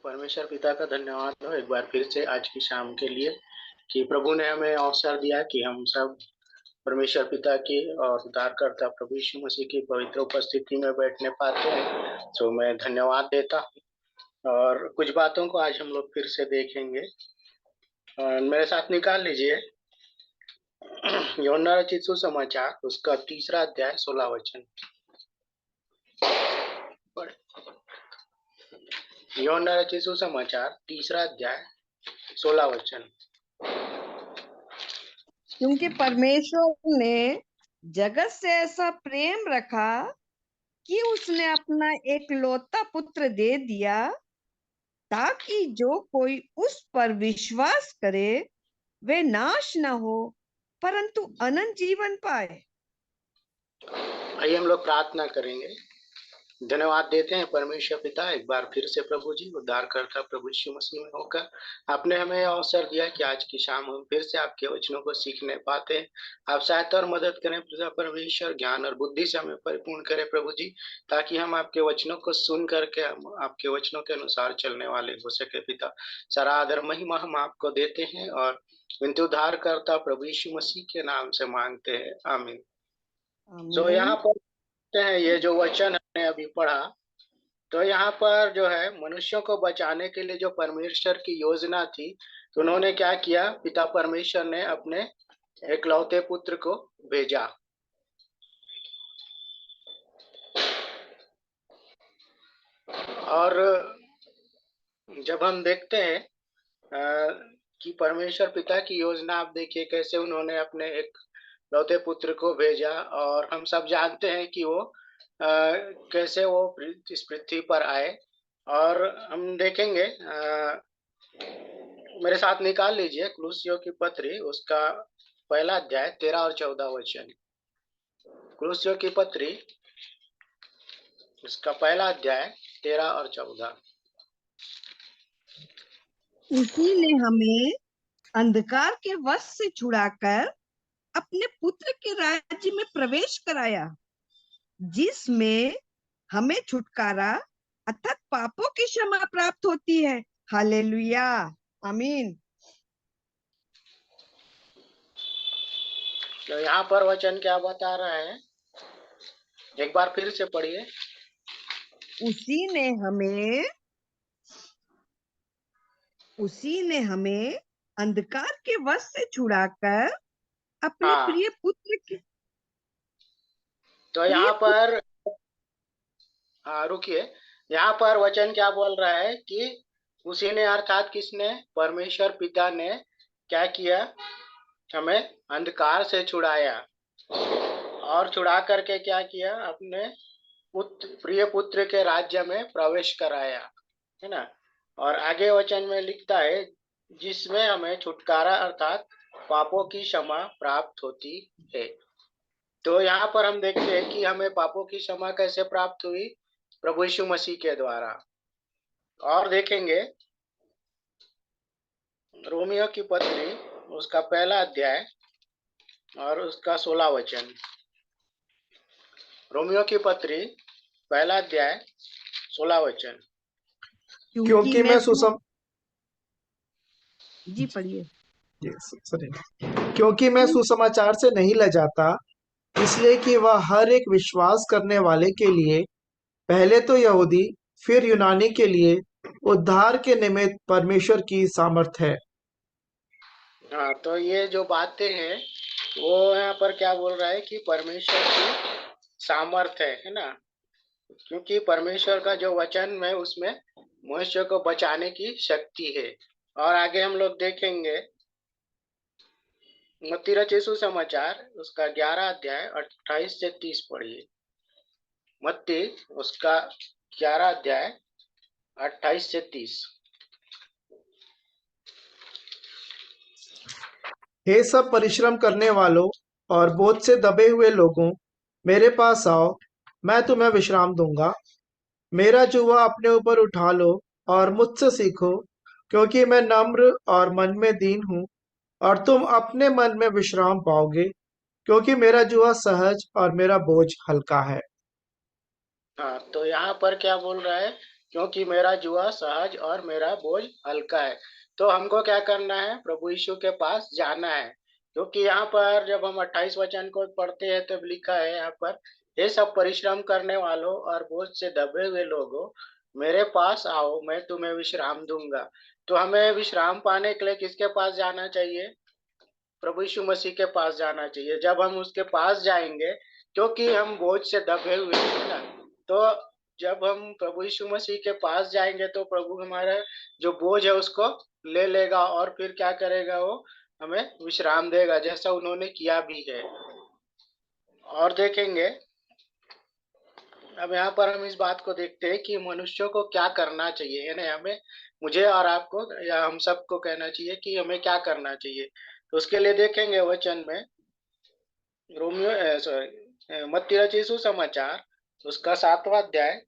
परमेश्वर पिता का धन्यवाद हो एक बार फिर से आज की शाम के लिए कि प्रभु ने हमें अवसर दिया कि हम सब परमेश्वर पिता की और उद्धारकर्ता प्रभु यीशु मसीह की पवित्र उपस्थिति में बैठने पाते हैं। तो मैं धन्यवाद देता हूँ और कुछ बातों को आज हम लोग फिर से देखेंगे। मेरे साथ निकाल लीजिए यूहन्ना रचित सुसमाचार उसका 3 अध्याय 16 वचन। यूहन्ना रचित सुसमाचार 3 अध्याय 16 वचन। क्योंकि परमेश्वर ने जगत से ऐसा प्रेम रखा कि उसने अपना एकलौता पुत्र दे दिया, ताकि जो कोई उस पर विश्वास करे वे नाश न हो परंतु अनंत जीवन पाए। आइए हम लोग प्रार्थना करेंगे। धन्यवाद देते हैं परमेश्वर पिता एक बार फिर से प्रभु जी उद्धारकर्ता प्रभु यीशु मसीह में होकर आपने हमें अवसर दिया कि आज की शाम हम फिर से आपके वचनों को सीखने पाते हैं। आप सहायता और मदद करें पिता परमेश्वर, ज्ञान और बुद्धि से हमें परिपूर्ण करें प्रभु जी, ताकि हम आपके वचनों को सुन करके हम आपके वचनों के अनुसार चलने वाले हो सके। पिता सारा आदर महिमा हम आपको देते हैं और विनती उद्धारकर्ता प्रभु यीशु मसीह के नाम से मांगते हैं, आमीन। तो यहाँ पर हैं ये जो वचन हमने अभी पढ़ा, तो यहाँ पर जो है मनुष्यों को बचाने के लिए जो परमेश्वर की योजना थी, तो उन्होंने क्या किया, पिता परमेश्वर ने अपने एकलौते पुत्र को भेजा। और जब हम देखते हैं कि परमेश्वर पिता की योजना, आप देखिए कैसे उन्होंने अपने एकलौते पुत्र को भेजा, और हम सब जानते हैं कि वो कैसे वो इस पृथ्वी पर आए। और हम देखेंगे मेरे साथ निकाल लीजिए कुलुस्सियों की पत्री उसका 1 अध्याय 13 और 14 वचन। कुलुस्सियों की पत्री उसका 1 अध्याय 13 और 14। उसी ने हमें अंधकार के वश से छुड़ाकर अपने पुत्र के राज्य में प्रवेश कराया, जिसमें हमें छुटकारा अर्थात पापों की क्षमा प्राप्त होती है। हालेलुया, आमीन। तो यहाँ पर वचन क्या बता रहा है, एक बार फिर से पढ़िए। उसी ने हमें अंधकार के वश से छुड़ाकर अपने प्रिय पुत्र के तो यहाँ पर रुकिए, यहाँ पर वचन क्या बोल रहा है कि उसी ने अर्थात किसने, परमेश्वर पिता ने क्या किया, हमें अंधकार से छुड़ाया और छुड़ा करके क्या किया, अपने प्रिय पुत्र के राज्य में प्रवेश कराया, है ना। और आगे वचन में लिखता है जिसमें हमें छुटकारा अर्थात पापों की क्षमा प्राप्त होती है। तो यहाँ पर हम देखते हैं कि हमें पापों की क्षमा कैसे प्राप्त हुई, प्रभु यीशु मसीह के द्वारा। और देखेंगे रोमियो की पत्री उसका 1 अध्याय और उसका 16 वचन। रोमियो की पत्री 1 अध्याय 16 वचन। क्योंकि मैं जी पढ़िए। क्योंकि मैं सुसमाचार से नहीं लजाता, इसलिए कि वह हर एक विश्वास करने वाले के लिए, पहले तो यहूदी फिर यूनानी के लिए उद्धार के निमित्त परमेश्वर की सामर्थ है। हाँ, तो ये जो बातें हैं वो यहाँ पर क्या बोल रहा है कि परमेश्वर की सामर्थ है ना। क्योंकि परमेश्वर का जो वचन है उसमें मनुष्य को बचाने की शक्ति है। और आगे हम लोग देखेंगे मत्ती रचित सुसमाचार उसका 11 अध्याय 28 से 30 पढ़िए। मत्ती उसका 11 अध्याय 28 से 30। हे सब परिश्रम करने वालों और बोझ से दबे हुए लोगों, मेरे पास आओ, मैं तुम्हें विश्राम दूंगा। मेरा जुआ अपने ऊपर उठा लो और मुझसे सीखो, क्योंकि मैं नम्र और मन में दीन हूँ, और तुम अपने मन में विश्राम पाओगे, क्योंकि मेरा जुआ सहज और मेरा बोझ हल्का है। हाँ, तो यहाँ पर क्या बोल रहा है क्योंकि मेरा जुआ सहज और मेरा बोझ हल्का है। तो हमको क्या करना है? प्रभु यीशु के पास जाना है। क्योंकि यहाँ पर जब हम 28 वचन को पढ़ते हैं तब लिखा है यहाँ पर, ये सब परिश्रम करने वालों और बोझ से दबे हुए लोगों, मेरे पास आओ, मैं तुम्हें विश्राम दूंगा। तो हमें विश्राम पाने के लिए किसके पास जाना चाहिए? प्रभु यीशु मसीह के पास जाना चाहिए। जब हम उसके पास जाएंगे, क्योंकि हम बोझ से दबे हुए हैं ना, तो जब हम प्रभु यीशु मसीह के पास जाएंगे तो प्रभु हमारा जो बोझ है उसको ले लेगा और फिर क्या करेगा? वो हमें विश्राम देगा, जैसा उन्होंने किया भी है। और देखेंगे, अब यहाँ पर हम इस बात को देखते हैं कि मनुष्यों को क्या करना चाहिए, यानी हमें, मुझे और आपको या हम सबको कहना चाहिए कि हमें क्या करना चाहिए। तो उसके लिए देखेंगे वचन में, मत्ती रचित सुसमाचार उसका 7वां अध्याय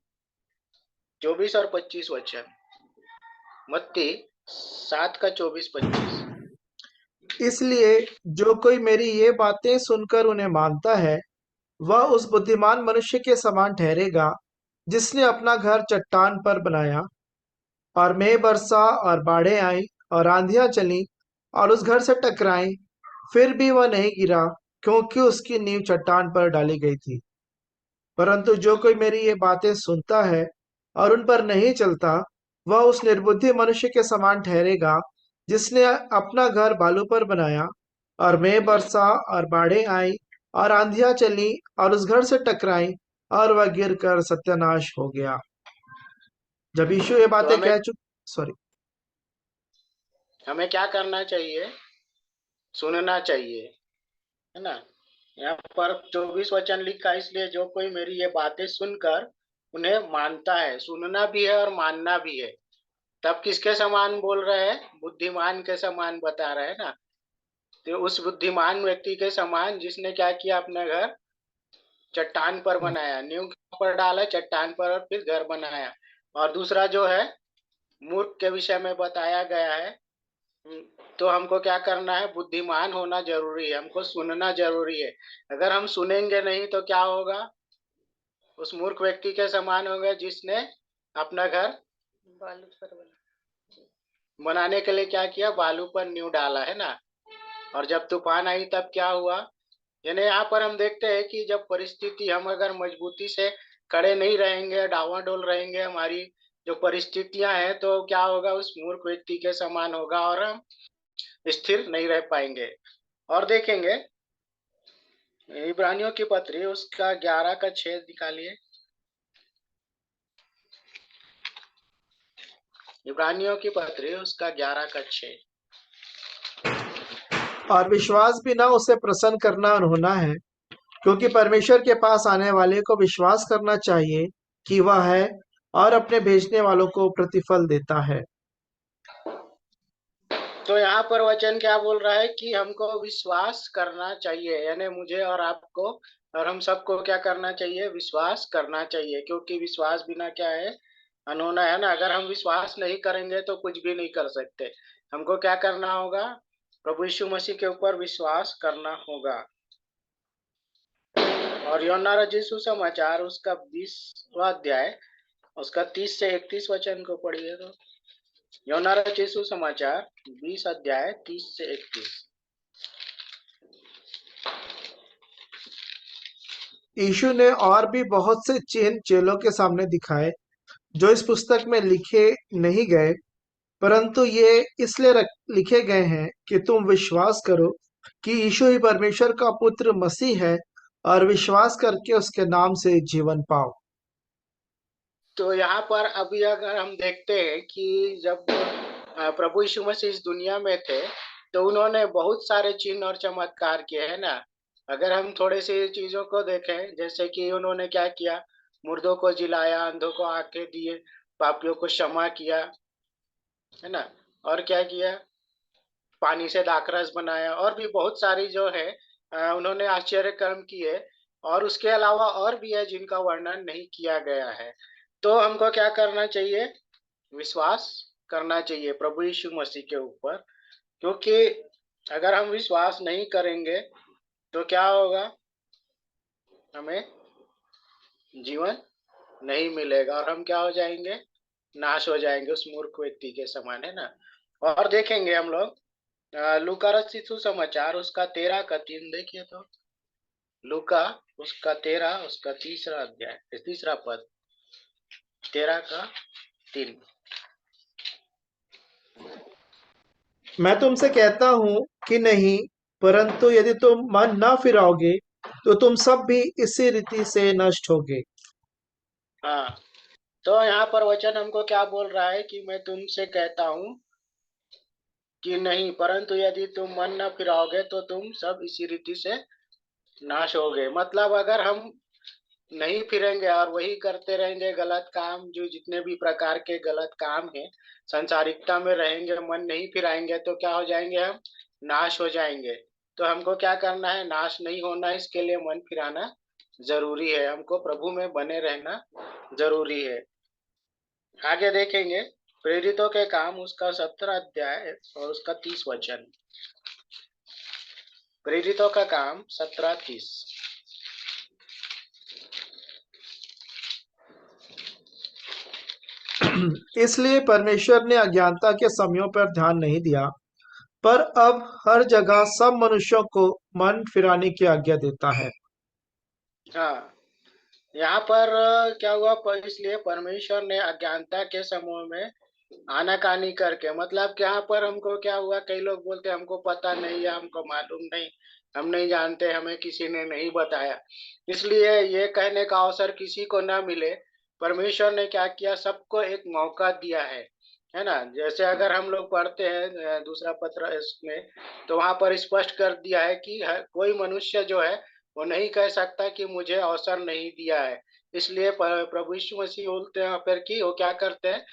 24 और 25 वचन। मत्ती 7 का 24-25। इसलिए जो कोई मेरी ये बातें सुनकर उन्हें मानता है, वह उस बुद्धिमान मनुष्य के समान ठहरेगा जिसने अपना घर चट्टान पर बनाया। और मेघ बरसा और बाढ़ें आई और आंधियां चली और उस घर से टकराई, फिर भी वह नहीं गिरा, क्योंकि उसकी नींव चट्टान पर डाली गई थी। परंतु जो कोई मेरी ये बातें सुनता है और उन पर नहीं चलता, वह उस निर्बुद्धि मनुष्य के समान ठहरेगा जिसने अपना घर बालू पर बनाया। और मेघ बरसा और बाढ़ें आई और आंधियां चली और उस घर से टकराई, और वह गिरकर सत्यानाश हो गया। जब यीशु ये तो बातें कह चुक सॉरी हमें क्या करना चाहिए? सुनना चाहिए, है ना। यहाँ पर 24 वचन लिखा है, इसलिए जो कोई मेरी ये बातें सुनकर उन्हें मानता है, सुनना भी है और मानना भी है। तब किसके समान बोल रहे हैं? बुद्धिमान के समान बता रहे हैं ना। तो उस बुद्धिमान व्यक्ति के समान जिसने क्या किया? अपना घर चट्टान पर बनाया, नींव पर डाला चट्टान पर, और फिर घर बनाया। और दूसरा जो है मूर्ख के विषय में बताया गया है। तो हमको क्या करना है? बुद्धिमान होना जरूरी है, हमको सुनना जरूरी है। अगर हम सुनेंगे नहीं तो क्या होगा? उस मूर्ख व्यक्ति के समान होगा जिसने अपना घर बालू पर बनाने के लिए क्या किया? बालू पर नींव डाला, है ना। और जब तूफान आई तब क्या हुआ? यानी यहाँ पर हम देखते हैं कि जब परिस्थिति, हम अगर मजबूती से खड़े नहीं रहेंगे, डावाडोल रहेंगे, हमारी जो परिस्थितियां हैं, तो क्या होगा? उस मूर्ख व्यक्ति के समान होगा और हम स्थिर नहीं रह पाएंगे। और देखेंगे इब्रानियों की पत्री उसका 11 का 6 निकालिए। इब्रानियों की पत्री उसका 11 का 6। और विश्वास बिना उसे प्रसन्न करना होना है, क्योंकि परमेश्वर के पास आने वाले को विश्वास करना चाहिए कि वह है, और अपने भेजने वालों को प्रतिफल देता है। तो यहाँ पर वचन क्या बोल रहा है? कि हमको विश्वास करना चाहिए, यानी मुझे और आपको और हम सबको क्या करना चाहिए? विश्वास करना चाहिए। क्योंकि विश्वास बिना क्या है? अनहोना, है ना। अगर हम विश्वास नहीं करेंगे तो कुछ भी नहीं कर सकते। हमको क्या करना होगा? प्रभु यीशु मसीह के ऊपर विश्वास करना होगा। और यूहन्ना रचित सुसमाचार उसका 20वां अध्याय उसका 30 से 31 वचन को पढ़िए। तो यूहन्ना रचित सुसमाचार 20 अध्याय 30 से 31। यीशु ने और भी बहुत से चिन्ह चेलों के सामने दिखाए, जो इस पुस्तक में लिखे नहीं गए, परंतु ये इसलिए लिखे गए हैं कि तुम विश्वास करो कि यीशु ही परमेश्वर का पुत्र मसीह है, और विश्वास करके उसके नाम से जीवन पाओ। तो यहाँ पर अभी अगर हम देखते हैं कि जब प्रभु यीशु मसीह इस दुनिया में थे तो उन्होंने बहुत सारे चिन्ह और चमत्कार किए, है ना। अगर हम थोड़े से चीजों को देखें, जैसे कि उन्होंने क्या किया? मुर्दों को जिलाया, अंधों को आंखें दिए, पापियों को क्षमा किया, है ना। और क्या किया? पानी से दाखरस बनाया, और भी बहुत सारी जो है उन्होंने आश्चर्य कर्म किए। और उसके अलावा और भी है जिनका वर्णन नहीं किया गया है। तो हमको क्या करना चाहिए? विश्वास करना चाहिए प्रभु यीशु मसीह के ऊपर। क्योंकि अगर हम विश्वास नहीं करेंगे तो क्या होगा? हमें जीवन नहीं मिलेगा और हम क्या हो जाएंगे? नाश हो जाएंगे उस मूर्ख व्यक्ति के समान, है ना। और देखेंगे हम लोग लूका रचित सुसमाचार उसका 13 का 3 देखिए तो। लूका उसका 13 उसका तीसरा अध्याय, तीसरा पद, 13 का 3। मैं तुमसे कहता हूं कि नहीं, परंतु यदि तुम मन न फिराओगे तो तुम सब भी इसी रीति से नष्ट होगे। हाँ, तो यहाँ पर वचन हमको क्या बोल रहा है कि मैं तुमसे कहता हूँ कि नहीं, परंतु यदि तुम मन न फिराओगे तो तुम सब इसी रीति से नाश होगे। मतलब अगर हम नहीं फिरेंगे और वही करते रहेंगे गलत काम, जो जितने भी प्रकार के गलत काम है, संसारिकता में रहेंगे, मन नहीं फिराएंगे, तो क्या हो जाएंगे हम? नाश हो जाएंगे। तो हमको क्या करना है? नाश नहीं होना, इसके लिए मन फिराना जरूरी है, हमको प्रभु में बने रहना जरूरी है। आगे देखेंगे प्रेरितों के काम उसका 17 अध्याय और उसका 30 वचन। प्रेरितों का काम 17:30। इसलिए परमेश्वर ने अज्ञानता के समयों पर ध्यान नहीं दिया, पर अब हर जगह सब मनुष्यों को मन फिराने की आज्ञा देता है। हाँ, यहाँ पर क्या हुआ, इसलिए परमेश्वर ने अज्ञानता के समूह में आनाकानी करके, मतलब कि यहाँ पर हमको क्या हुआ, कई लोग बोलते हमको पता नहीं है, हमको मालूम नहीं, हम नहीं जानते, हमें किसी ने नहीं बताया। इसलिए ये कहने का अवसर किसी को ना मिले, परमेश्वर ने क्या किया, सबको एक मौका दिया है ना। जैसे अगर हम लोग पढ़ते हैं दूसरा पत्र इसमें, तो वहां पर स्पष्ट कर दिया है कि कोई मनुष्य जो है वो नहीं कह सकता कि मुझे अवसर नहीं दिया है। इसलिए प्रभु यीशु मसीह बोलते हैं फिर कि वो क्या करते हैं,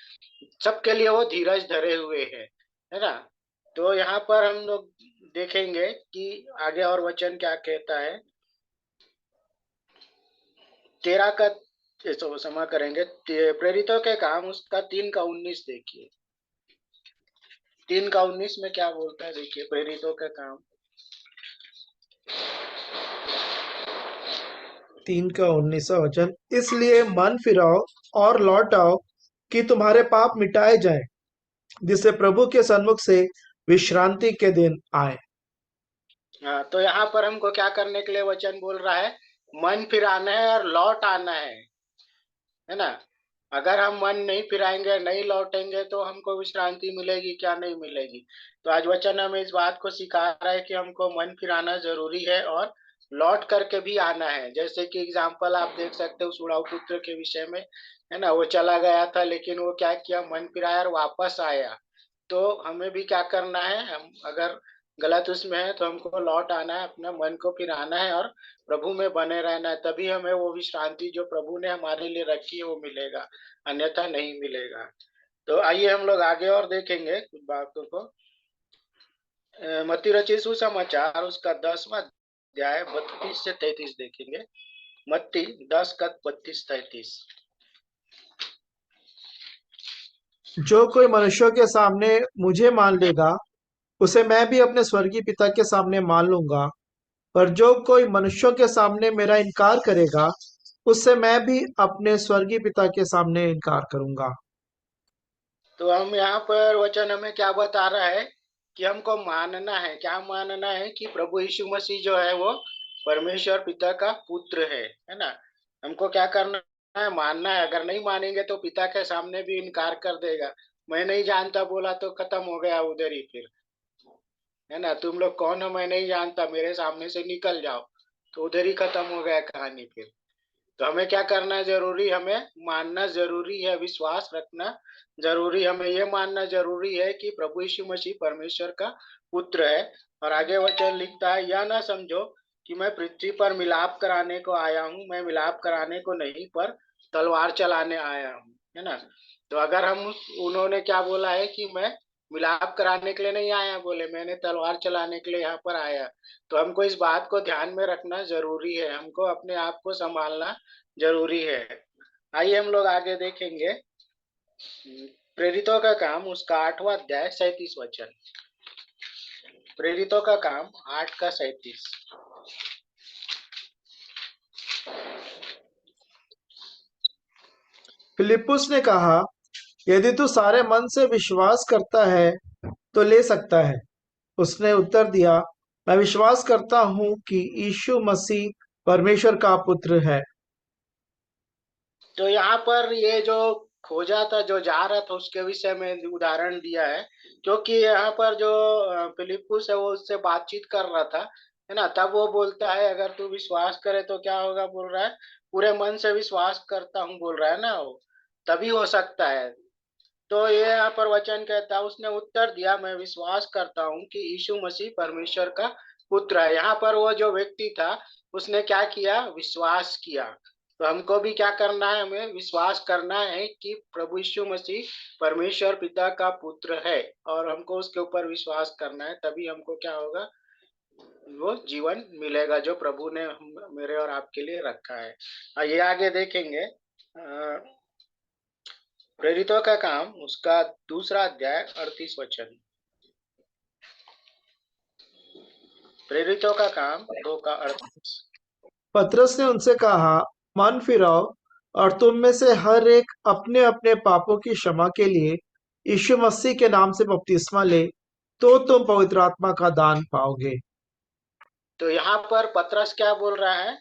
सबके लिए वो धीरज धरे हुए है ना। तो यहाँ पर हम लोग देखेंगे कि आगे और वचन क्या कहता है। 13 का क्षमा करेंगे, प्रेरितों के काम उसका 3 का 19 देखिए। 3 का 19 में क्या बोलता है, देखिए प्रेरितों का काम। 3 का 19वां वचन, इसलिए मन फिराओ और लौट आओ कि तुम्हारे पाप मिटाए जाएं, जिससे प्रभु के सन्मुख से विश्रांति के दिन आए। हाँ, तो यहाँ पर हमको क्या करने के लिए वचन बोल रहा है, मन फिराना है और लौट आना है ना। अगर हम मन नहीं फिराएंगे, नहीं लौटेंगे, तो हमको विश्रांति मिलेगी क्या? नहीं मिलेगी। तो आज वचन हमें इस बात को सिखा रहा है कि हमको मन फिराना जरूरी है और लौट करके भी आना है। जैसे कि एग्जाम्पल आप देख सकते हो सुड़ाऊ पुत्र के विषय में, है ना। वो चला गया था, लेकिन वो क्या किया, मन फिराया और वापस आया। तो हमें भी क्या करना है, हम अगर गलत उसमें है तो हमको लौट आना है, अपना मन को फिराना है और प्रभु में बने रहना है, तभी हमें वो विश्रांति जो प्रभु ने हमारे लिए रखी है वो मिलेगा, अन्यथा नहीं मिलेगा। तो आइए हम लोग आगे और देखेंगे कुछ बातों को। मत्ती रचित सुसमाचार उसका 10वां अध्याय 32 से 33 देखेंगे। मत्ती 10 का 32-33। जो कोई मनुष्यों के सामने मुझे मान लेगा, उसे मैं भी अपने स्वर्गीय पिता के सामने मान लूंगा। पर जो कोई मनुष्यों के सामने मेरा इनकार करेगा, उससे मैं भी अपने स्वर्गीय पिता के सामने इनकार करूंगा। तो हम यहाँ पर वचन हमें क्या बता रहा है कि हमको मानना है, क्या मानना है कि प्रभु यीशु मसीह जो है वो परमेश्वर पिता का पुत्र है ना। हमको क्या करना है, मानना है। अगर नहीं मानेंगे तो पिता के सामने भी इनकार कर देगा। मैं नहीं जानता बोला तो खत्म हो गया उधर ही फिर, है ना। तुम लोग कौन हो मैं नहीं जानता, मेरे सामने से निकल जाओ, तो उधर ही खत्म हो गया कहानी फिर। तो हमें क्या करना जरूरी, हमें मानना जरूरी है, विश्वास रखना जरूरी। हमें यह मानना जरूरी है कि प्रभु यीशु मसीह परमेश्वर का पुत्र है। और आगे वचन लिखता है, यह ना समझो कि मैं पृथ्वी पर मिलाप कराने को आया हूँ, मैं मिलाप कराने को नहीं पर तलवार चलाने आया हूँ, है ना। तो अगर हम उन्होंने क्या बोला है कि मैं मिलाप कराने के लिए नहीं आया, बोले मैंने तलवार चलाने के लिए यहाँ पर आया। तो हमको इस बात को ध्यान में रखना जरूरी है, हमको अपने आप को संभालना जरूरी है। आइए हम लोग आगे देखेंगे प्रेरितों का काम उसका 8वां अध्याय 37 वचन। प्रेरितों का काम 8 का 37। फिलिप्पुस ने कहा, यदि तू सारे मन से विश्वास करता है तो ले सकता है। उसने उत्तर दिया, मैं विश्वास करता हूँ कि यीशु मसीह परमेश्वर का पुत्र है। तो यहाँ पर ये जो खोजा था, जो जा रहा था, उसके विषय में उदाहरण दिया है। क्योंकि यहाँ पर जो फिलिप्पुस है वो उससे बातचीत कर रहा था, है ना। तब वो बोलता है अगर तू विश्वास करे तो क्या होगा, बोल रहा है पूरे मन से विश्वास करता हूँ, बोल रहा है ना वो, तभी हो सकता है। तो ये यहाँ पर वचन कहता है, उसने उत्तर दिया, मैं विश्वास करता हूँ कि यीशु मसीह परमेश्वर का पुत्र है। यहाँ पर वो जो व्यक्ति था उसने क्या किया, विश्वास किया। तो हमको भी क्या करना है, हमें विश्वास करना है कि प्रभु यीशु मसीह परमेश्वर पिता का पुत्र है, और हमको उसके ऊपर विश्वास करना है, तभी हमको क्या होगा, वो जीवन मिलेगा जो प्रभु ने मेरे और आपके लिए रखा है। ये आगे देखेंगे, प्रेरितों का काम उसका 2 अध्याय 38 वचन। प्रेरितों का काम 2 का 38। पतरस ने उनसे कहा, मन फिराओ और तुम में से हर एक अपने अपने पापों की क्षमा के लिए यीशु मसीह के नाम से बपतिस्मा ले, तो तुम पवित्र आत्मा का दान पाओगे। तो यहाँ पर पतरस क्या बोल रहा है,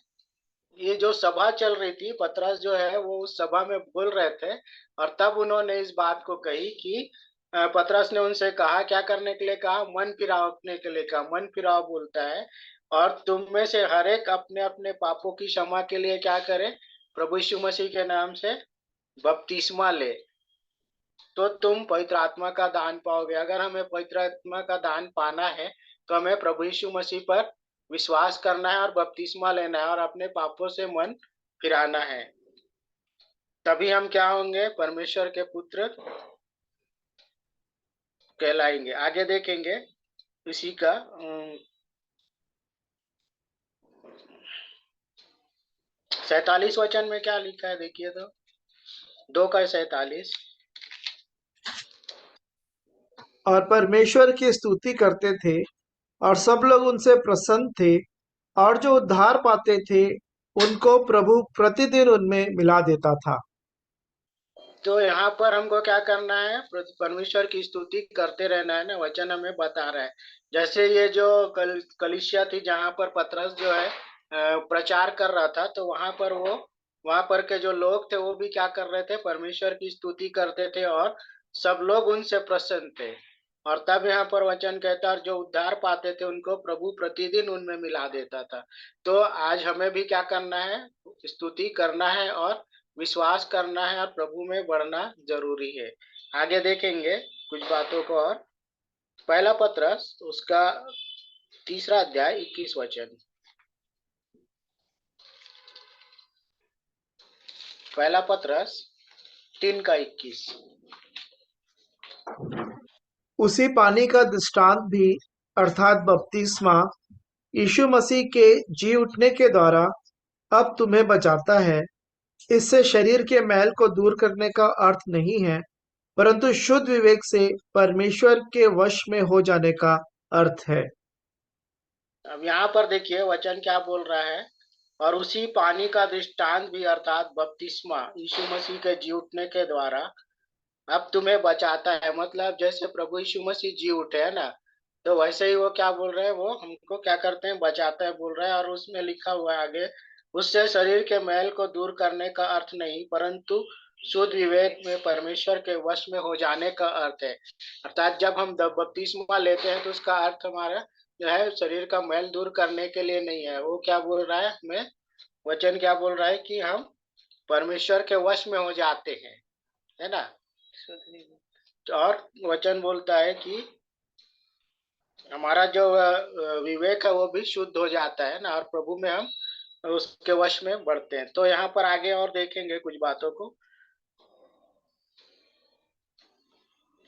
ये जो सभा चल रही थी, पतरस जो है वो उस सभा में बोल रहे थे, और तब उन्होंने इस बात को कही कि पतरस ने उनसे कहा, क्या करने के लिए कहा, मन फिरावने के लिए कहा। मन फिराव बोलता है, और तुम में से हर एक अपने अपने पापों की क्षमा के लिए क्या करे, प्रभु यीशु मसीह के नाम से बपतिस्मा ले, तो तुम पवित्र आत्मा का दान पाओगे। अगर हमें पवित्र आत्मा का दान पाना है तो हमें प्रभु यीशु मसीह पर विश्वास करना है और बपतिस्मा लेना है और अपने पापों से मन फिराना है, तभी हम क्या होंगे, परमेश्वर के पुत्र कहलाएंगे। आगे देखेंगे इसी का 47 वचन में क्या लिखा है, देखिए तो 2 का 47। और परमेश्वर की स्तुति करते थे और सब लोग उनसे प्रसन्न थे, और जो उद्धार पाते थे उनको प्रभु प्रतिदिन उनमें मिला देता था। तो यहाँ पर हमको क्या करना है, परमेश्वर की स्तुति करते रहना है ना, वचन हमें बता रहा है। जैसे ये जो कलीसिया थी जहाँ पर पतरस जो है प्रचार कर रहा था, तो वहां पर के जो लोग थे वो भी क्या कर रहे थे, परमेश्वर की स्तुति करते थे, और सब लोग उनसे प्रसन्न थे। और तब यहाँ पर वचन कहता है, जो उद्धार पाते थे उनको प्रभु प्रतिदिन उनमें मिला देता था। तो आज हमें भी क्या करना है, स्तुति करना है और विश्वास करना है, और प्रभु में बढ़ना जरूरी है। आगे देखेंगे कुछ बातों को। और पहला पत्रस उसका 3 अध्याय 21 वचन। पहला पत्रस 3 का 21। उसी पानी का दृष्टांत भी अर्थात बपतिस्मा यीशु मसीह के जी उठने के द्वारा अब तुम्हें बचाता है। इससे शरीर के मैल को दूर करने का अर्थ नहीं है, परंतु शुद्ध विवेक से परमेश्वर के वश में हो जाने का अर्थ है। अब यहाँ पर देखिए वचन क्या बोल रहा है, और उसी पानी का दृष्टांत भी अर्थात बपतिस्मा यीशु मसीह के जी उठने के द्वारा अब तुम्हें बचाता है। मतलब जैसे प्रभु यीशु मसीह जी उठे है ना, तो वैसे ही वो क्या बोल रहे हैं, वो हमको क्या करते हैं, बचाता है बोल रहा है। और उसमें लिखा हुआ है आगे, उससे शरीर के मैल को दूर करने का अर्थ नहीं, परंतु शुद्ध विवेक में परमेश्वर के वश में हो जाने का अर्थ है। अर्थात जब हम बपतिस्मा लेते हैं तो उसका अर्थ हमारा जो है शरीर का मैल दूर करने के लिए नहीं है। वो क्या बोल रहा है, हमें वचन क्या बोल रहा है कि हम परमेश्वर के वश में हो जाते हैं, है ना। और वचन बोलता है कि हमारा जो विवेक है वो भी शुद्ध हो जाता है ना, और प्रभु में हम उसके वश में बढ़ते हैं। तो यहाँ पर आगे और देखेंगे कुछ बातों को।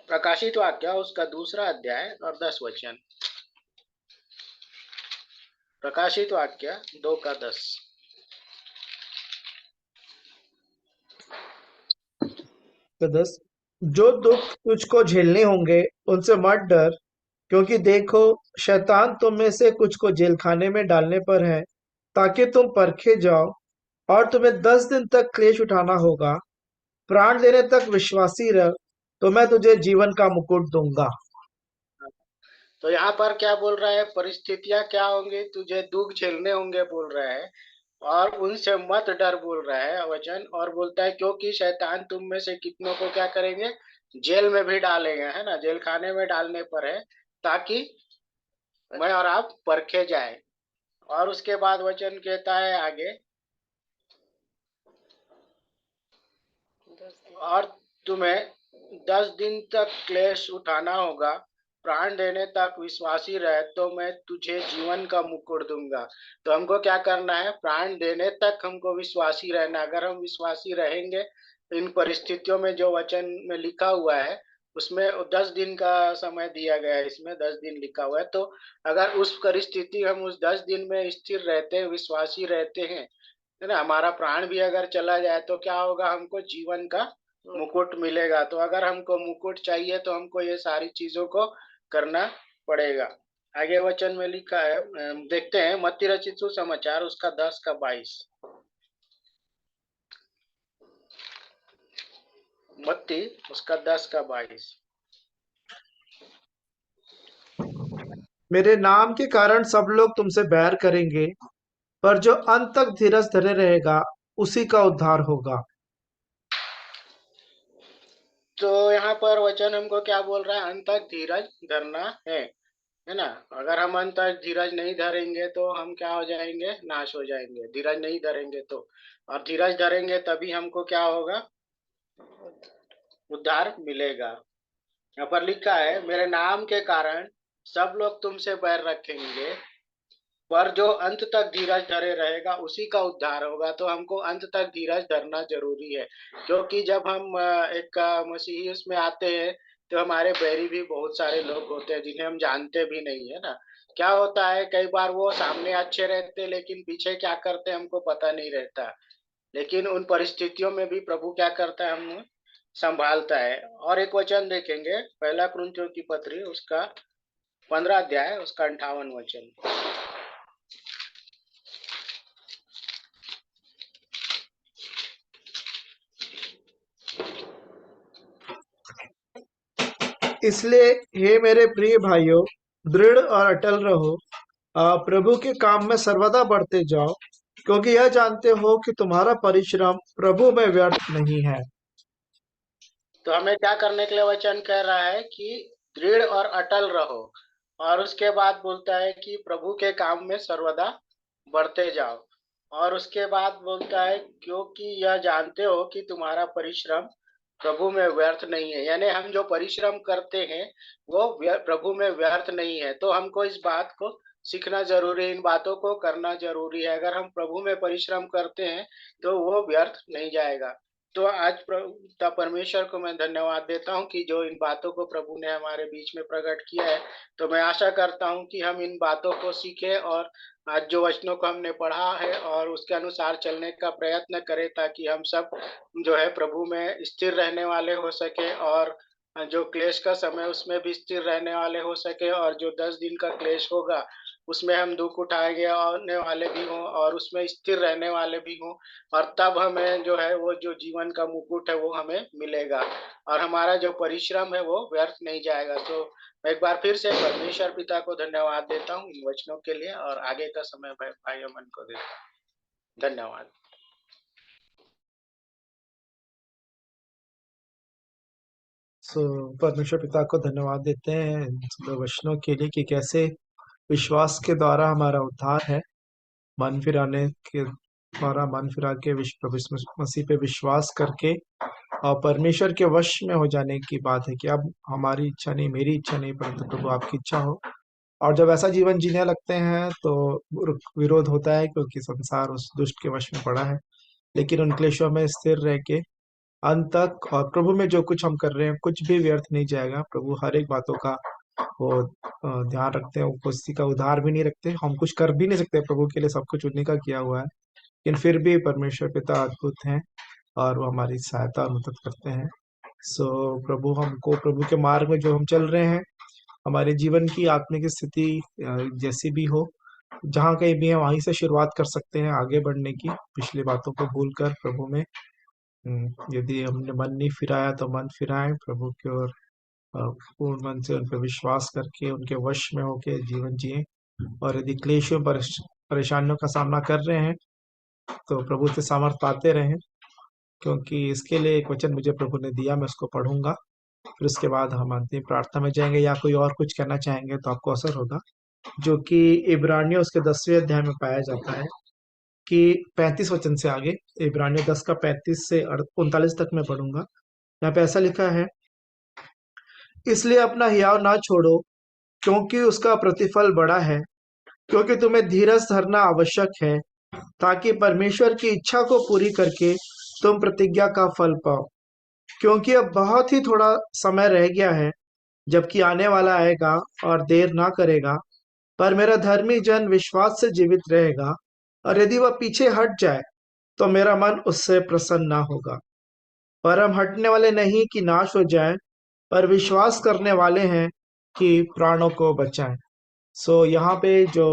प्रकाशित वाक्य उसका 2 अध्याय और 10 वचन। प्रकाशित वाक्य 2 का 10। तो 10, जो दुख तुझको झेलने होंगे उनसे मत डर, क्योंकि देखो शैतान तुम में से कुछ को जेल खाने में डालने पर है, ताकि तुम परखे जाओ, और तुम्हें 10 दिन तक क्लेश उठाना होगा। प्राण देने तक विश्वासी रह, तो मैं तुझे जीवन का मुकुट दूंगा। तो यहाँ पर क्या बोल रहा है, परिस्थितियां क्या होंगी, तुझे दुख झेलने होंगे बोल रहा है, और उनसे मत डर बोल रहा है वचन, और बोलता है क्योंकि शैतान तुम में से कितनों को क्या करेंगे, जेल में भी डालेंगे, है ना, जेल खाने में डालने पर है, ताकि मैं और आप परखे जाए। और उसके बाद वचन कहता है आगे, और तुम्हें 10 दिन तक क्लेश उठाना होगा, प्राण देने तक विश्वासी रहे तो मैं तुझे जीवन का मुकुट दूंगा। तो हमको क्या करना है, प्राण देने तक हमको विश्वासी रहना। अगर हम विश्वासी रहेंगे इन परिस्थितियों में, जो वचन में लिखा हुआ है उसमें 10 दिन का समय दिया गया है, इसमें 10 दिन लिखा हुआ है, तो अगर उस परिस्थिति हम उस 10 दिन में स्थिर रहते हैं, विश्वासी रहते हैं, है ना, हमारा प्राण भी अगर चला जाए तो क्या होगा, हमको जीवन का मुकुट मिलेगा। तो अगर हमको मुकुट चाहिए तो हमको ये सारी चीजों को करना पड़ेगा। आगे वचन में लिखा है, देखते हैं मत्ती रचित सुसमाचार उसका 10 का 22। मत्ती उसका 10 का 22। मेरे नाम के कारण सब लोग तुमसे बैर करेंगे, पर जो अंत तक धीरज धरे रहेगा उसी का उद्धार होगा। तो यहाँ पर वचन हमको क्या बोल रहा है, अंत तक धीरज धरना है ना। अगर हम अंत तक धीरज नहीं धरेंगे तो हम क्या हो जाएंगे, नाश हो जाएंगे, धीरज नहीं धरेंगे तो। और धीरज धरेंगे तभी हमको क्या होगा, उद्धार मिलेगा। यहाँ पर लिखा है, मेरे नाम के कारण सब लोग तुमसे बैर रखेंगे, पर जो अंत तक धीरज धरे रहेगा उसी का उद्धार होगा। तो हमको अंत तक धीरज धरना जरूरी है, क्योंकि जब हम एक मसीही उसमें आते हैं तो हमारे बैरी भी बहुत सारे लोग होते हैं जिन्हें हम जानते भी नहीं, है ना। क्या होता है, कई बार वो सामने अच्छे रहते लेकिन पीछे क्या करते हैं हमको पता नहीं रहता। लेकिन उन परिस्थितियों में भी प्रभु क्या करता है, हम संभालता है। और एक वचन देखेंगे, पहला कुरिन्थियों की पत्री उसका 15 अध्याय उसका 58 वचन। इसलिए हे मेरे प्रिय भाइयों, दृढ़ और अटल रहो, प्रभु के काम में सर्वदा बढ़ते जाओ, क्योंकि यह जानते हो कि तुम्हारा परिश्रम प्रभु में व्यर्थ नहीं है। तो हमें क्या करने के लिए वचन कह रहा है कि दृढ़ और अटल रहो, और उसके बाद बोलता है कि प्रभु के काम में सर्वदा बढ़ते जाओ। और उसके बाद बोलता है क्योंकि यह जानते हो कि तुम्हारा परिश्रम प्रभु में व्यर्थ नहीं है। यानी हम जो परिश्रम करते हैं वो प्रभु में व्यर्थ नहीं है। तो हमको इस बात को सीखना जरूरी है, इन बातों को करना जरूरी है। अगर हम प्रभु में परिश्रम करते हैं तो वो व्यर्थ नहीं जाएगा। तो आज पिता परमेश्वर को मैं धन्यवाद देता हूँ कि जो इन बातों को प्रभु ने हमारे बीच में प्रकट किया है। तो मैं आशा करता हूँ कि हम इन बातों को सीखें और आज जो वचनों को हमने पढ़ा है और उसके अनुसार चलने का प्रयत्न करें, ताकि हम सब जो है प्रभु में स्थिर रहने वाले हो सके, और जो क्लेश का समय उसमें भी स्थिर रहने वाले हो सके, और जो 10 दिन का क्लेश होगा उसमें हम दुख उठाएंगे आने वाले भी हों और उसमें स्थिर रहने वाले भी हों। और तब हमें जो है वो जो जीवन का मुकुट है वो हमें मिलेगा, और हमारा जो परिश्रम है वो व्यर्थ नहीं जाएगा। तो मैं एक बार फिर से परमेश्वर पिता को धन्यवाद देता हूँ इन वचनों के लिए, और आगे का समय भाई अमन को देता हूँ। धन्यवाद। परमेश्वर पिता को धन्यवाद देते हैं इन सुंदर वचनों के लिए कि कैसे विश्वास के द्वारा हमारा उद्धार है। मन फिराने के द्वारा, मन फिरा के प्रभु यीशु मसीह पे विश्वास करके और परमेश्वर के वश में हो जाने की बात है कि अब हमारी इच्छा नहीं, मेरी इच्छा नहीं, परंतु प्रभु आपकी इच्छा हो। और जब ऐसा जीवन जीने लगते हैं तो विरोध होता है, क्योंकि संसार उस दुष्ट के वश में पड़ा है। लेकिन उन क्लेशों में स्थिर रह के अंत तक, और प्रभु में जो कुछ हम कर रहे हैं कुछ भी व्यर्थ नहीं जाएगा। प्रभु हर एक बातों का वो ध्यान रखते हैं, वो किसी का उधार भी नहीं रखते। हम कुछ कर भी नहीं सकते, प्रभु के लिए सब कुछ उन्हीं का किया हुआ है। लेकिन फिर भी परमेश्वर पिता अद्भुत हैं और वो हमारी सहायता और मदद करते हैं। प्रभु हमको, प्रभु के मार्ग में जो हम चल रहे हैं, हमारे जीवन की आत्मिक स्थिति जैसी भी हो, जहाँ कहीं भी है वहीं से शुरुआत कर सकते हैं आगे बढ़ने की, पिछली बातों को भूल कर प्रभु में यदि हमने मन नहीं फिराया तो मन फिराएं प्रभु की ओर, पूर्ण मन से उन पर विश्वास करके उनके वश में होके जीवन जिए। और यदि क्लेशों परेशानियों का सामना कर रहे हैं तो प्रभु से सामर्थ पाते रहें, क्योंकि इसके लिए एक वचन मुझे प्रभु ने दिया, मैं उसको पढ़ूंगा, फिर उसके बाद हम अंतिम प्रार्थना में जाएंगे। या कोई और कुछ कहना चाहेंगे तो आपको अवसर होगा, जो कि इब्रानियों उसके 10वें अध्याय में पाया जाता है कि 35 वचन से आगे, इब्रानियों 10 का 35 से 39 तक मैं पढ़ूंगा। यहाँ पे ऐसा लिखा है, इसलिए अपना हियाव ना छोड़ो, क्योंकि उसका प्रतिफल बड़ा है, क्योंकि तुम्हें धीरज धरना आवश्यक है, ताकि परमेश्वर की इच्छा को पूरी करके तुम प्रतिज्ञा का फल पाओ। क्योंकि अब बहुत ही थोड़ा समय रह गया है, जबकि आने वाला आएगा और देर ना करेगा। पर मेरा धर्मी जन विश्वास से जीवित रहेगा, और यदि वह पीछे हट जाए तो मेरा मन उससे प्रसन्न ना होगा। पर हम हटने वाले नहीं कि नाश हो जाए, पर विश्वास करने वाले हैं कि प्राणों को बचाएं। सो यहाँ पे जो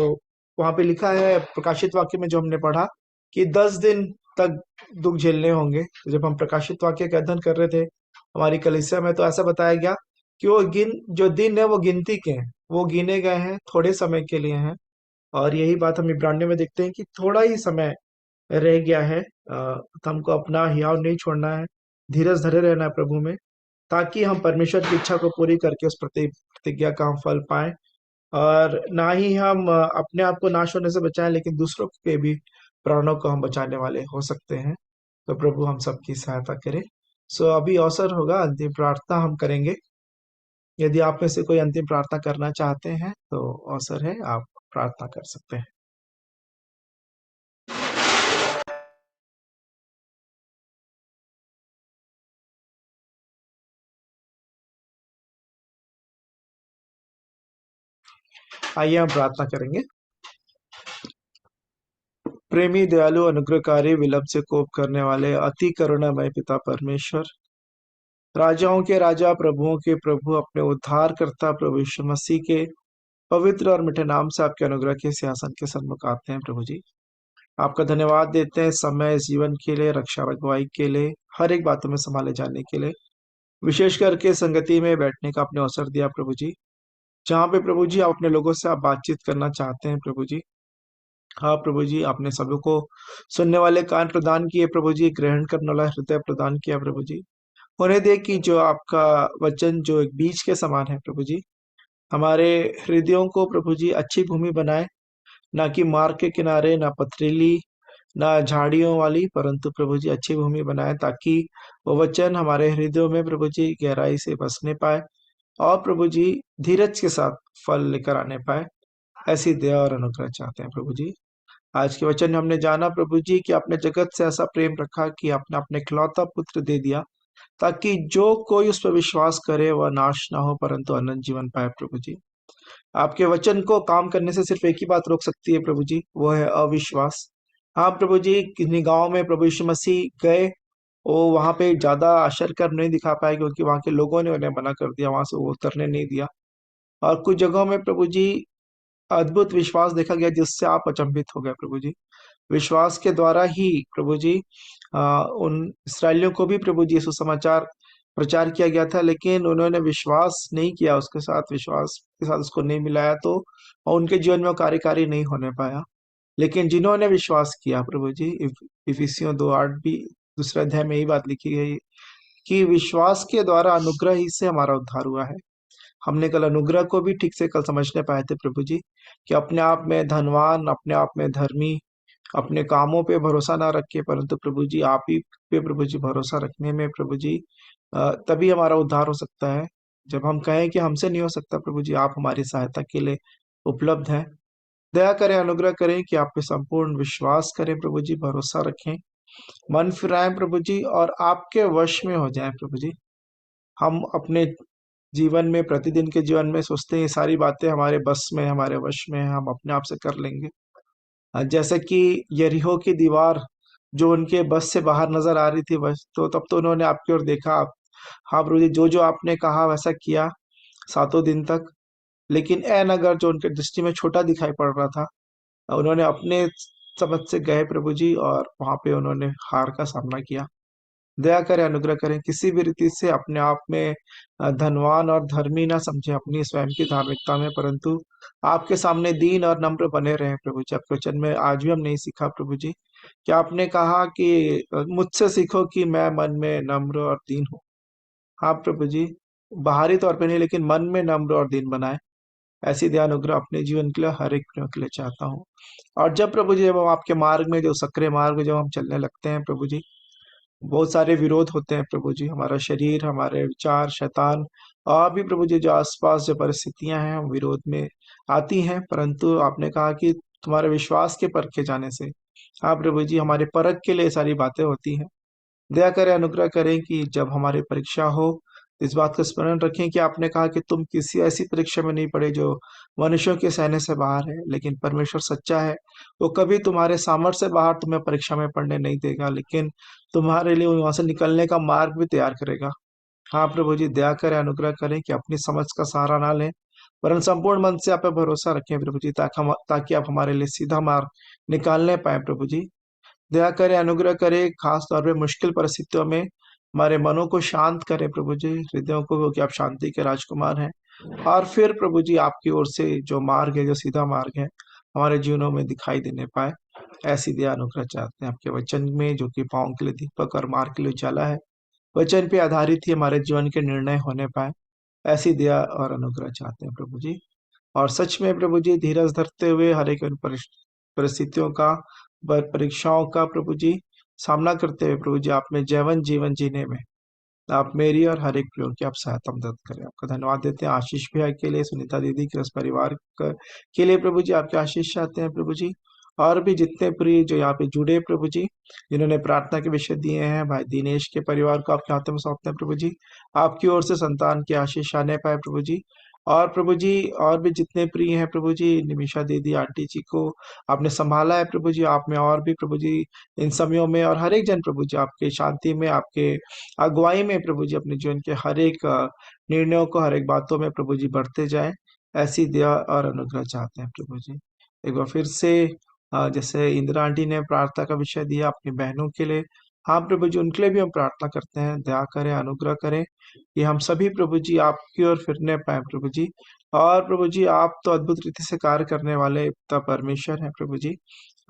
वहाँ पे लिखा है प्रकाशित वाक्य में जो हमने पढ़ा कि 10 दिन तक दुख झेलने होंगे, तो जब हम प्रकाशित वाक्य का अध्ययन कर रहे थे हमारी कलीसिया में, तो ऐसा बताया गया कि वो जो दिन है वो गिनती के हैं, वो गिने गए हैं, थोड़े समय के लिए हैं। और यही बात हम इब्रानियों में देखते हैं कि थोड़ा ही समय रह गया है। तो हमको अपना हियाव नहीं छोड़ना है, धीरज धरे रहना है प्रभु में, ताकि हम परमेश्वर की इच्छा को पूरी करके उस प्रतिज्ञा का हम फल पाएं, और ना ही हम अपने आप को नाश होने से बचाएं, लेकिन दूसरों के भी प्राणों को हम बचाने वाले हो सकते हैं। तो प्रभु हम सबकी सहायता करे। सो अभी अवसर होगा, अंतिम प्रार्थना हम करेंगे। यदि आप में से कोई अंतिम प्रार्थना करना चाहते हैं तो अवसर है, आप प्रार्थना कर सकते हैं। आइए हम प्रार्थना करेंगे। प्रेमी, दयालु, अनुग्रहकारी, विलंब से कोप करने वाले, अति करुणामय पिता परमेश्वर, राजाओं के राजा, प्रभुओं के प्रभु, अपने उद्धारकर्ता प्रभु यीशु मसीह के पवित्र और मीठे नाम से आपके अनुग्रह के सिंहासन के सन्मुख आते हैं। प्रभु जी, आपका धन्यवाद देते हैं समय, इस जीवन के लिए, रक्षा अगुवाई के लिए, हर एक बातों में संभाले जाने के लिए, विशेष करके संगति में बैठने का आपने अवसर दिया प्रभु जी, जहाँ पे प्रभु जी आप अपने लोगों से आप बातचीत करना चाहते हैं। प्रभु जी, हाँ प्रभु जी, आपने सभी को सुनने वाले कान प्रदान किए प्रभु जी, ग्रहण करने वाला हृदय प्रदान किया प्रभु जी। उन्हें देख कि जो आपका वचन जो एक बीज के समान है प्रभु जी, हमारे हृदयों को प्रभु जी अच्छी भूमि बनाए, ना कि मार्ग के किनारे, ना पथरीली, ना झाड़ियों वाली, परंतु प्रभु जी अच्छी भूमि बनाए, ताकि वो वचन हमारे हृदयों में प्रभु जी गहराई से बसने पाए, और प्रभु जी धीरज के साथ फल लेकर आने पाए। ऐसी दया और अनुग्रह चाहते हैं प्रभु जी। आज के वचन में हमने जाना प्रभु जी कि आपने जगत से ऐसा प्रेम रखा कि आपने अपने इकलौता पुत्र दे दिया, ताकि जो कोई उस पर विश्वास करे वह नाश ना हो परंतु अनंत जीवन पाए। प्रभु जी, आपके वचन को काम करने से सिर्फ एक ही बात रोक सकती है प्रभु जी, वो है अविश्वास। हाँ प्रभु जी, किन्हीं गांव में प्रभु यीशु मसीह गए, वो वहां पे ज्यादा आश्चर्य कर नहीं दिखा पाए, क्योंकि वहां के लोगों ने उन्हें मना कर दिया, वहां से वो उतरने नहीं दिया। और कुछ जगहों में प्रभु जी अद्भुत विश्वास देखा गया, जिससे आप अचंभित हो गए प्रभु जी। विश्वास के द्वारा ही प्रभु जी उन इसराइलियों को भी प्रभु जी सुसमाचार प्रचार किया गया था, लेकिन उन्होंने विश्वास नहीं किया, उसके साथ विश्वास के साथ उसको नहीं मिलाया, तो उनके जीवन में वो कार्यकारी नहीं होने पाया। लेकिन जिन्होंने विश्वास किया प्रभु जी, इफिसियों 2:8 भी दूसरे अध्याय में यही बात लिखी गई कि विश्वास के द्वारा अनुग्रह ही से हमारा उद्धार हुआ है। हमने कल अनुग्रह को भी ठीक से कल समझने पाए थे प्रभु जी, कि अपने आप में धनवान, अपने आप में धर्मी, अपने कामों पे भरोसा ना रख के, परंतु प्रभु जी आप ही पे प्रभु जी भरोसा रखने में प्रभु जी तभी हमारा उद्धार हो सकता है। जब हम कहें कि हमसे नहीं हो सकता प्रभु जी, आप हमारी सहायता के लिए उपलब्ध हैं। दया करें, अनुग्रह करें कि आप पे संपूर्ण विश्वास करें प्रभु जी, भरोसा रखें, मन फिराएं प्रभु जी, और आपके वश में हो जाएं प्रभु जी। हम अपने जीवन में, प्रतिदिन के जीवन में सोचते हैं ये सारी बातें हमारे बस में, हमारे वश में है, हम अपने आप से कर लेंगे। जैसे कि यरीहो की दीवार जो उनके बस से बाहर नजर आ रही थी, बस तो तब तो उन्होंने आपकी ओर देखा। हाँ प्रभु जी, जो जो आपने कहा वैसा किया 7 दिन तक, लेकिन ए नगर जो उनके दृष्टि में छोटा दिखाई पड़ रहा था, उन्होंने अपने समझ से गए प्रभु जी, और वहां पे उन्होंने हार का सामना किया। दया करें, अनुग्रह करें, किसी भी रीति से अपने आप में धनवान और धर्मी ना समझे अपनी स्वयं की धार्मिकता में, परंतु आपके सामने दीन और नम्र बने रहें प्रभु जी। आपके वचन में आज भी हम नहीं सीखा प्रभु जी कि आपने कहा कि मुझसे सीखो कि मैं मन में नम्र और दीन हूँ। हाँ प्रभु जी, बाहरी तौर पे नहीं लेकिन मन में नम्र और दीन बनाए। ऐसी दया अनुग्रह अपने जीवन के लिए हर एक प्रियो के लिए चाहता हूँ। और जब प्रभु जी, जब हम आपके मार्ग में, जो सक्रिय मार्ग में जब हम चलने लगते हैं प्रभु जी, बहुत सारे विरोध होते हैं प्रभु जी, हमारा शरीर, हमारे विचार, शैतान और भी प्रभु जी जो आसपास जो परिस्थितियां हैं हम विरोध में आती हैं, परंतु आपने कहा कि तुम्हारे विश्वास के परखे जाने से, हाँ प्रभु जी, हमारे परख के लिए ये सारी बातें होती हैं। दया करें, अनुग्रह करें कि जब हमारी परीक्षा हो, इस बात का स्मरण रखें कि आपने कहा कि तुम किसी ऐसी परीक्षा में नहीं पड़े जो मनुष्यों के सहने से बाहर है, लेकिन परमेश्वर सच्चा है। वो कभी तुम्हारे सामर्थ्य से बाहर तुम्हें परीक्षा में पढ़ने नहीं देगा, लेकिन तुम्हारे लिए वहां से निकलने का मार्ग भी तैयार करेगा। हाँ प्रभु जी, दया करें, अनुग्रह करें कि अपनी समझ का सहारा ना लें, वरन संपूर्ण मन से आप पे भरोसा रखें प्रभु जी, ताकि आप हमारे लिए सीधा मार्ग निकालने पाए प्रभु जी। दया करे, अनुग्रह करे, खास तौर पे मुश्किल परिस्थितियों में हमारे मनों को शांत करें प्रभु जी, हृदयों को, क्योंकि आप शांति के राजकुमार हैं। और फिर प्रभु जी आपकी ओर से जो मार्ग है, जो सीधा मार्ग है, हमारे जीवनों में दिखाई देने पाए। ऐसी दया अनुग्रह चाहते हैं आपके वचन में, जो कि पाँव के लिए दीपक और मार्ग के लिए उजाला है। वचन पे आधारित ही हमारे जीवन के निर्णय होने पाए। ऐसी दया और अनुग्रह चाहते हैं प्रभु जी। और सच में प्रभु जी, धीरज धरते हुए हर एक परिस्थितियों का, परीक्षाओं का प्रभु जी सामना करते हुए प्रभु जी, आप में जैवन जीवन जीने में आप मेरी और हर एक प्रयोग की आप सहायता मदद करें। आपका धन्यवाद देते हैं आशीष भैया के लिए, सुनीता दीदी के, उस परिवार के लिए प्रभु जी आपके आशीष चाहते हैं प्रभु जी। और भी जितने प्रिय जो यहाँ पे जुड़े प्रभु जी, जिन्होंने प्रार्थना के विषय दिए हैं, भाई दिनेश के परिवार को आपके हाथों में सौंपते हैं प्रभु जी। आपकी ओर से संतान की आशीष आने पाए प्रभु जी। और प्रभु जी, और भी जितने प्रिय हैं प्रभु जी, निमिषा दीदी आंटी जी को आपने संभाला है प्रभु जी। आप में और भी प्रभु जी इन समयों में, और हर एक जन प्रभु जी आपके शांति में, आपके अगुवाई में प्रभु जी अपने जीवन के हर एक निर्णयों को, हर एक बातों में प्रभु जी बढ़ते जाए। ऐसी दया और अनुग्रह चाहते हैं प्रभु जी। एक बार फिर से जैसे इंदिरा आंटी ने प्रार्थना का विषय दिया अपनी बहनों के लिए, हाँ प्रभु जी उनके लिए भी हम प्रार्थना करते हैं। दया करें, अनुग्रह करें कि हम सभी प्रभु जी आपकी ओर फिरने पाए प्रभु जी। और प्रभु जी, आप तो अद्भुत रीति से कार्य करने वाले पिता परमेश्वर हैं प्रभु जी।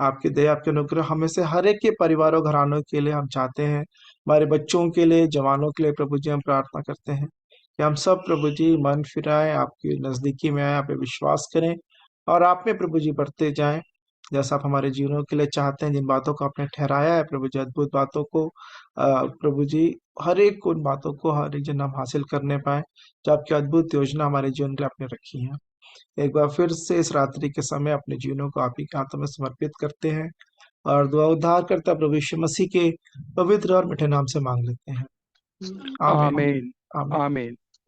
आपकी दया, आपके अनुग्रह हमें से हर एक के परिवारों घरानों के लिए हम चाहते हैं। हमारे बच्चों के लिए, जवानों के लिए प्रभु जी हम प्रार्थना करते हैं कि हम सब प्रभु जी मन फिराएं, आपकी नजदीकी में आए, आप पे विश्वास करें और आप में प्रभु जी बढ़ते जाएं, जैसा आप हमारे जीवनों के लिए चाहते हैं। जिन बातों को आपने ठहराया है प्रभु जी, अद्भुत बातों को प्रभु जी, हर एक उन बातों को हर एक जन हम हासिल करने पाए, जो आपकी अद्भुत योजना हमारे जीवन के लिए आपने रखी है। एक बार फिर से इस रात्रि के समय अपने जीवनों को आप ही के हाथों में समर्पित करते हैं और दुआ उद्धार करता प्रभु यीशु मसीह के पवित्र और मीठे नाम से मांग लेते हैं। आमीन। आमीन। आमीन। आमीन।